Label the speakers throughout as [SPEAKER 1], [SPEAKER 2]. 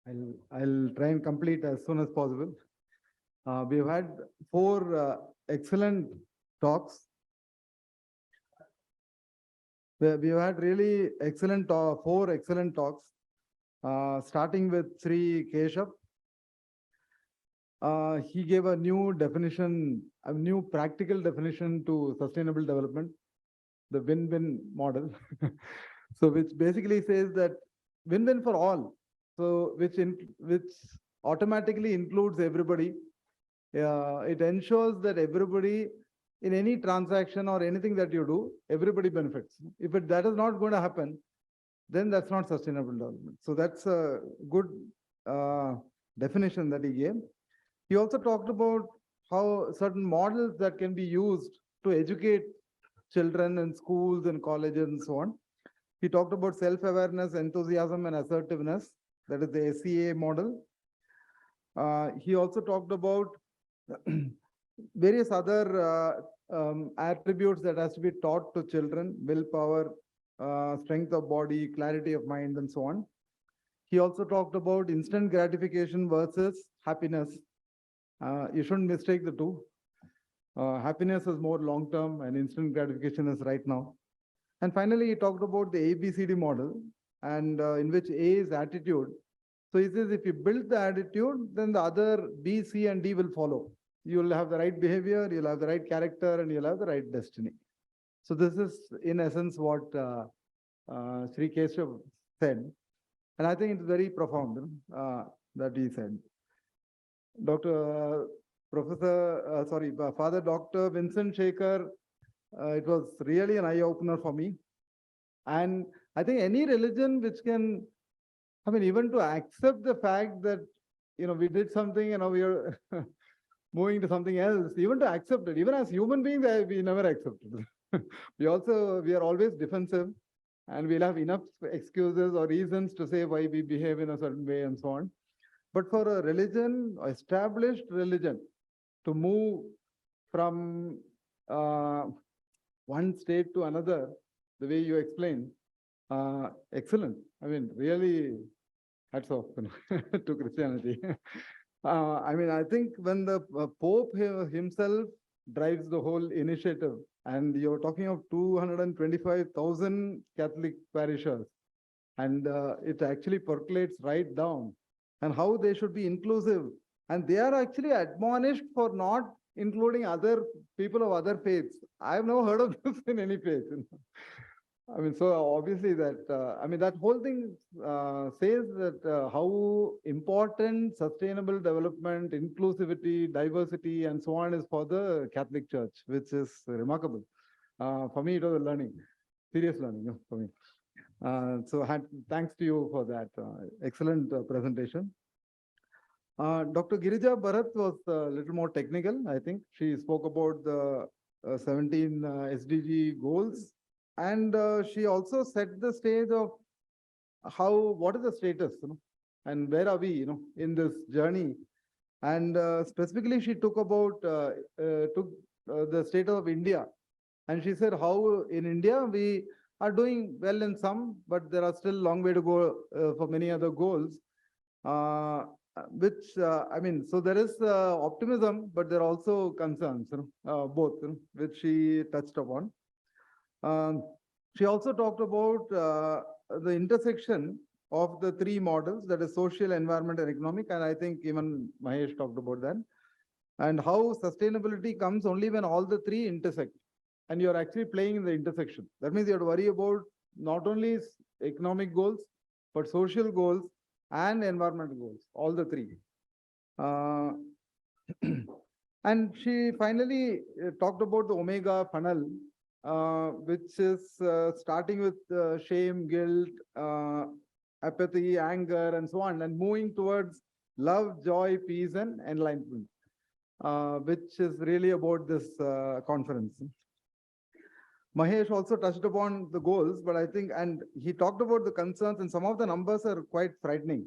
[SPEAKER 1] I'll try and complete as soon as possible. We've had four excellent talks. We've had really excellent four excellent talks, starting with Sri Keshav. He gave a new definition, a new practical definition to sustainable development, the win-win model. So which basically says that win-win for all. So which automatically includes everybody. It ensures that everybody in any transaction or anything that you do, everybody benefits. If that is not going to happen, then that's not sustainable development. So that's a good definition that he gave. He also talked about how certain models that can be used to educate children in schools and colleges and so on. He talked about self-awareness, enthusiasm, and assertiveness. That is the SEA model. He also talked about various other attributes that has to be taught to children: willpower, strength of body, clarity of mind, and so on. He also talked about instant gratification versus happiness. You shouldn't mistake the two. Happiness is more long-term and instant gratification is right now. And finally, he talked about the ABCD model, and in which A is attitude. So he says if you build the attitude, then the other B, C, and D will follow. You'll have the right behavior, you'll have the right character, and you'll have the right destiny. So this is, in essence, what Sri Keshav said. And I think it's very profound that he said. Father Dr. Vincent Shekhar, it was really an eye-opener for me. And I think any religion which can, even to accept the fact that, we did something and now we are moving to something else, even to accept it, even as human beings, we never accept it. we are always defensive, and we'll have enough excuses or reasons to say why we behave in a certain way and so on. But for a religion, established religion, to move from one state to another, the way you explained, excellent. Really, hats off to Christianity. I think when the Pope himself drives the whole initiative, and you're talking of 225,000 Catholic parishes, and it actually percolates right down, and how they should be inclusive. And they are actually admonished for not including other people of other faiths. I have never heard of this in any faith. So obviously that, that whole thing says that how important sustainable development, inclusivity, diversity, and so on is for the Catholic Church, which is remarkable. For me, it was a learning, serious learning for me. So thanks to you for that excellent presentation. Dr. Girija Bharat was a little more technical, I think. She spoke about the 17 SDG goals, and she also set the stage of what is the status, and where are we, in this journey. And specifically, she took about the state of India, and she said how in India we are doing well in some, but there are still a long way to go for many other goals. So there is optimism, but there are also concerns, both, which she touched upon. She also talked about the intersection of the three models, that is social, environment, and economic, and I think even Mahesh talked about that, and how sustainability comes only when all the three intersect, and you're actually playing in the intersection. That means you have to worry about not only economic goals, but social goals and environmental goals, all the three. And she finally talked about the Omega funnel, which is starting with shame, guilt, apathy, anger, and so on, and moving towards love, joy, peace, and enlightenment, which is really about this conference. Mahesh also touched upon the goals, but I think, and he talked about the concerns, and some of the numbers are quite frightening.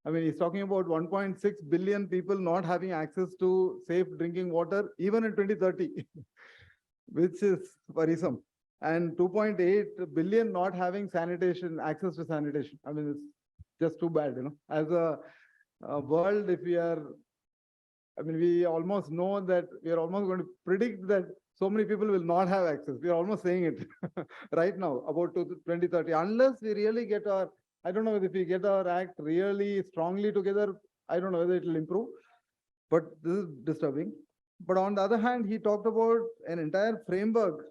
[SPEAKER 1] He's talking about 1.6 billion people not having access to safe drinking water, even in 2030, which is worrisome. And 2.8 billion not having access to sanitation. It's just too bad, as a world, if we are, I mean, we almost know that we are almost going to predict that so many people will not have access. We are almost saying it right now about 2030, unless we really get our, I don't know if we get our act really strongly together, I don't know whether it will improve, but this is disturbing. But on the other hand, he talked about an entire framework.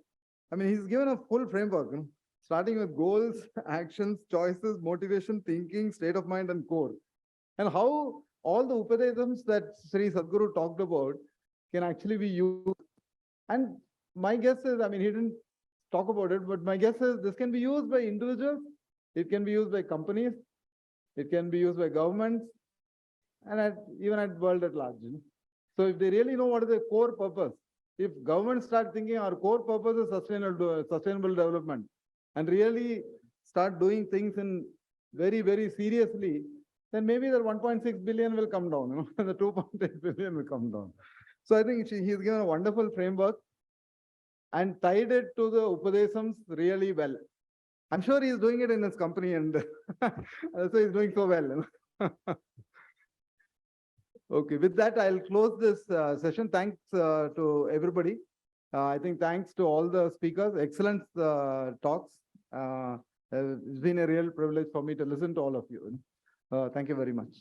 [SPEAKER 1] I mean, he's given a full framework, starting with goals, actions, choices, motivation, thinking, state of mind, and core. And how all the Upadesams that Sri Sadhguru talked about can actually be used. And my guess is, I mean, he didn't talk about it, but my guess is this can be used by individuals, it can be used by companies, it can be used by governments, and even at world at large. So if they really know what is the core purpose, if governments start thinking our core purpose is sustainable development, and really start doing things in very, very seriously, then maybe the 1.6 billion will come down, the 2.8 billion will come down. So I think he's given a wonderful framework and tied it to the Upadesams really well. I'm sure he's doing it in his company, and so he's doing so well. Okay, with that, I'll close this session. Thanks to everybody. I think thanks to all the speakers, excellent talks. It's been a real privilege for me to listen to all of you. Thank you very much.